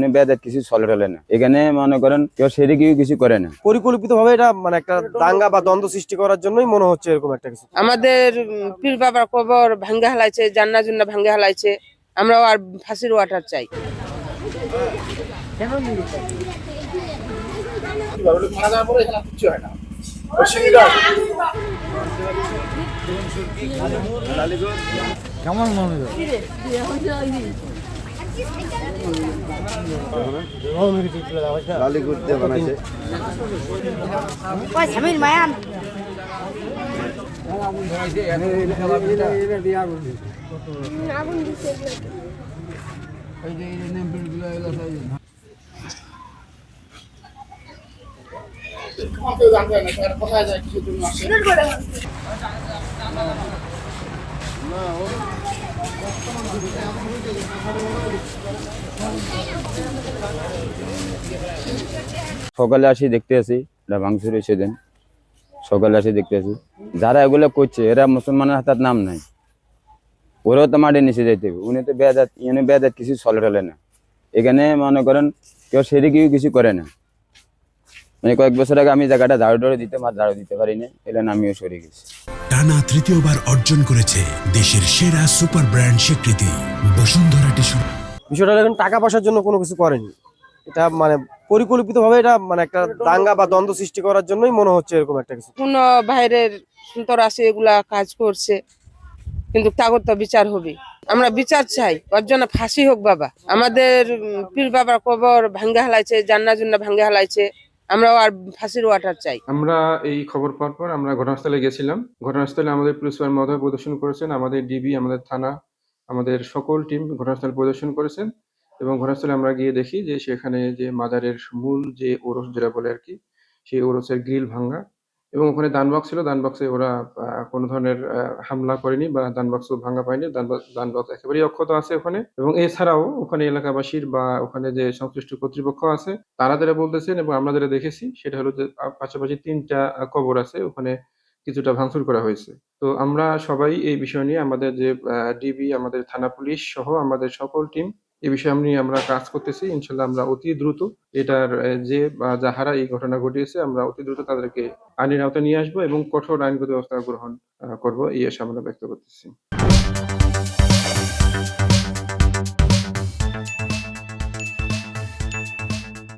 এনে বেদাত কিছু চলে টলে না, এখানে মনে করেন কেউ সেরে কেউ কিছু করে না। পরিকল্পিতভাবে এটা মানে একটা দাঙ্গা বা দ্বন্দ্ব সৃষ্টি করার জন্যই মনে হচ্ছে এরকম একটা কিছু। আমাদের পীর বাবার কবর ভাঙ্গা হালাইছে, জান্না জুন্না ভাঙ্গা হালাইছে, আমরাও আর ফাঁসির ওয়াটার চাই। কেমন মনে হয় মায়ান সকালে আসি দেখতে আসি এটা ভাঙচুর সেদিন সকালে আসি দেখতে আসি, যারা এগুলো করছে এরা মুসলমানের হাতের নাম নাই, ওরাও তো মাঠে নিচে যাইতে হবে। উনি তো বেদাত এনে বেদাত কিছু চলে টলে না, এখানে মনে করেন কেউ সেরে কেউ কিছু করে না। মানে কয়েক বছর আগে আমি জায়গাটা ঝাড়ু টাড়ু দিতে ঝাড়ু দিতে পারিনি, এলে আমিও সরে গেছি। টানা তৃতীয়বার অর্জন করেছে দেশের সেরা সুপার ব্র্যান্ড স্বীকৃতি বসুন্ধরা টিস্যু। বিষয়টা এখন টাকা পয়সার জন্য কোনো কিছু করেনি, এটা মানে পরিকল্পিতভাবে এটা মানে একটা দাঙ্গা বা দ্বন্দ্ব সৃষ্টি করার জন্যই মনে হচ্ছে এরকম একটা কিছু। কোন বাইরের সন্তরাসী এগুলা কাজ করছে, কিন্তু তাগর তো বিচার হবে। আমরা বিচার চাই, ওর জন্য ফাঁসি হোক বাবা। আমাদের পীর বাবার কবর ভাঙ্গা হালাইছে, জান্না জুন্না ভাঙ্গা হালাইছে, আমরাও আর ফাঁসির ওয়াটার চাই। আমরা এই খবর পাওয়ার পর আমরা ঘটনাস্থলে গেছিলাম। ঘটনাস্থলে আমাদের পুলিশ সুপার মহোদয় পরিদর্শন করেছেন, আমাদের ডিবি, আমাদের থানা, আমাদের সকল টিম ঘটনাস্থল পরিদর্শন করেছেন। এবং ঘটনাস্থলে আমরা গিয়ে দেখি যে সেখানে যে মাজারের মূল যে ওরস যেটা বলে আর কি, সেই ওরসের গ্রিল ভাঙ্গা, এবং ওখানে দান বক্স ছিল, দান বক্সে ওরা কোনো ধরনের হামলা করেনি বা দান বক্স ভাঙ্গা পায়নি, দান বক্স একেবারেই অক্ষত আছে ওখানে। এবং এছাড়াও ওখানে এলাকাবাসীর বা ওখানে যে সংশ্লিষ্ট কর্তৃপক্ষ আছে তারা যারা বলতেছেন এবং আমরা যারা দেখেছি সেটা হলো যে পাশাপাশি ৩টা কবর আছে, ওখানে কিছুটা ভাঙচুর করা হয়েছে। তো আমরা সবাই এই বিষয় নিয়ে আমাদের যে ডিবি, আমাদের থানা পুলিশ সহ আমাদের সকল টিম এই বিষয়ে নিয়ে আমরা কাজ করতেছি। ইনশাল্লাহ আমরা অতি দ্রুত এটার যে যাহারা এই ঘটনা ঘটিয়েছে আমরা অতি দ্রুত তাদেরকে আইনের আওতায় নিয়ে আসবো এবং কঠোর আইনগত ব্যবস্থা গ্রহণ করব, এই আশা আমরা ব্যক্ত করতেছি।